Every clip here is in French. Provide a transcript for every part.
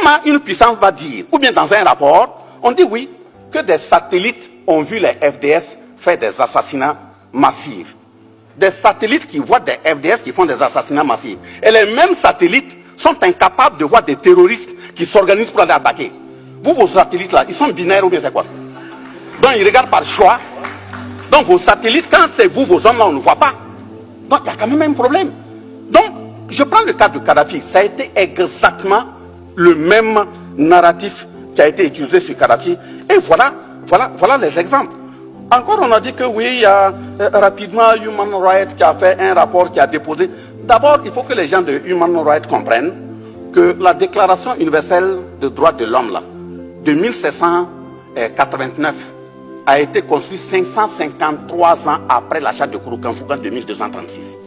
Comment une puissance va dire, ou bien dans un rapport, on dit oui, que des satellites ont vu les FDS faire des assassinats massifs. Des satellites qui voient des FDS qui font des assassinats massifs. Et les mêmes satellites sont incapables de voir des terroristes qui s'organisent pour aller attaquer. Vous, vos satellites là, ils sont binaires ou bien c'est quoi? Donc ils regardent par choix. Donc vos satellites, quand c'est vous, vos hommes là, on ne voit pas. Donc il y a quand même un problème. Donc, je prends le cas de Kadhafi. Ça a été exactement le même narratif qui a été utilisé sur Kadhafi. Et voilà les exemples. Encore, on a dit que oui, il y a rapidement Human Rights qui a fait un rapport qui a déposé. D'abord, il faut que les gens de Human Rights comprennent que la Déclaration universelle des droits de l'homme de 1789 a été construite 553 ans après l'achat de Kouroukanfouga en 2236.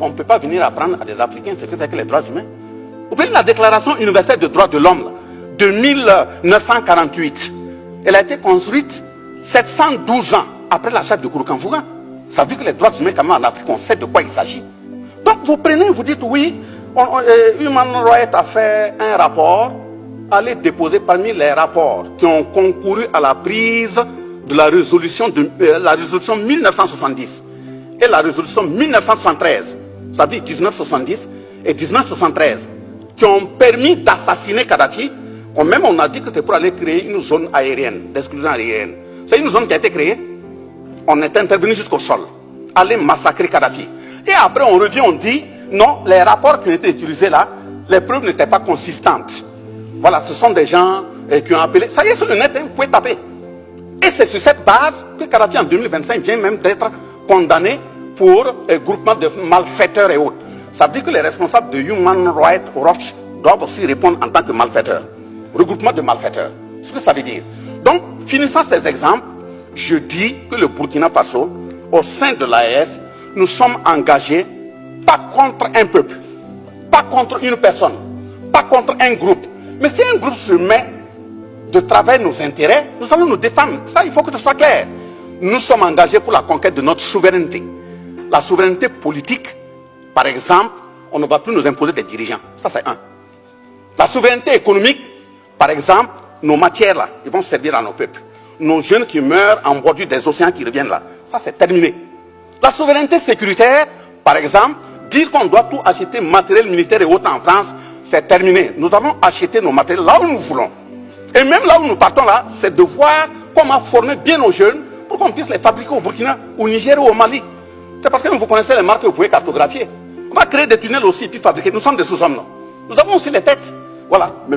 On ne peut pas venir apprendre à des Africains ce que c'est que les droits humains. Vous prenez la Déclaration universelle des droits de l'homme de 1948. Elle a été construite 712 ans après l'achat de Kouroukanfouga. Ça veut dire que les droits humains, quand même en Afrique, on sait de quoi il s'agit. Donc vous prenez, vous dites oui, Human Rights a fait un rapport, allez déposer parmi les rapports qui ont concouru à la prise de la résolution 1970 et la résolution 1973, ça veut dire 1970 et 1973, qui ont permis d'assassiner Kadhafi. Même on a dit que c'était pour aller créer une zone aérienne, d'exclusion aérienne. C'est une zone qui a été créée. On est intervenu jusqu'au sol, aller massacrer Kadhafi. Et après on revient, on dit, non, les rapports qui ont été utilisés là, les preuves n'étaient pas consistantes. Voilà, ce sont des gens qui ont appelé, ça y est, sur le net, vous pouvez taper. Et c'est sur cette base que Kadhafi en 2025 vient même d'être condamné pour groupement de malfaiteurs et autres. Ça veut dire que les responsables de Human Rights Watch doivent aussi répondre en tant que malfaiteurs. Regroupement de malfaiteurs. C'est ce que ça veut dire. Donc, finissant ces exemples, je dis que le Burkina Faso, au sein de l'AES, nous sommes engagés pas contre un peuple, pas contre une personne, pas contre un groupe. Mais si un groupe se met de travers nos intérêts, nous allons nous défendre. Ça, il faut que ce soit clair. Nous sommes engagés pour la conquête de notre souveraineté. La souveraineté politique, par exemple, on ne va plus nous imposer des dirigeants. Ça, c'est un. La souveraineté économique, par exemple, nos matières là, ils vont servir à nos peuples. Nos jeunes qui meurent en bordure des océans qui reviennent là, ça c'est terminé. La souveraineté sécuritaire, par exemple, dire qu'on doit tout acheter matériel militaire et autres en France, c'est terminé. Nous avons acheté nos matériels là où nous voulons. Et même là où nous partons là, c'est de voir comment former bien nos jeunes pour qu'on puisse les fabriquer au Burkina, au Niger ou au Mali. C'est parce que vous connaissez les marques que vous pouvez cartographier. On va créer des tunnels aussi et puis fabriquer. Nous sommes des sous-hommes. Nous avons aussi les têtes. Voilà.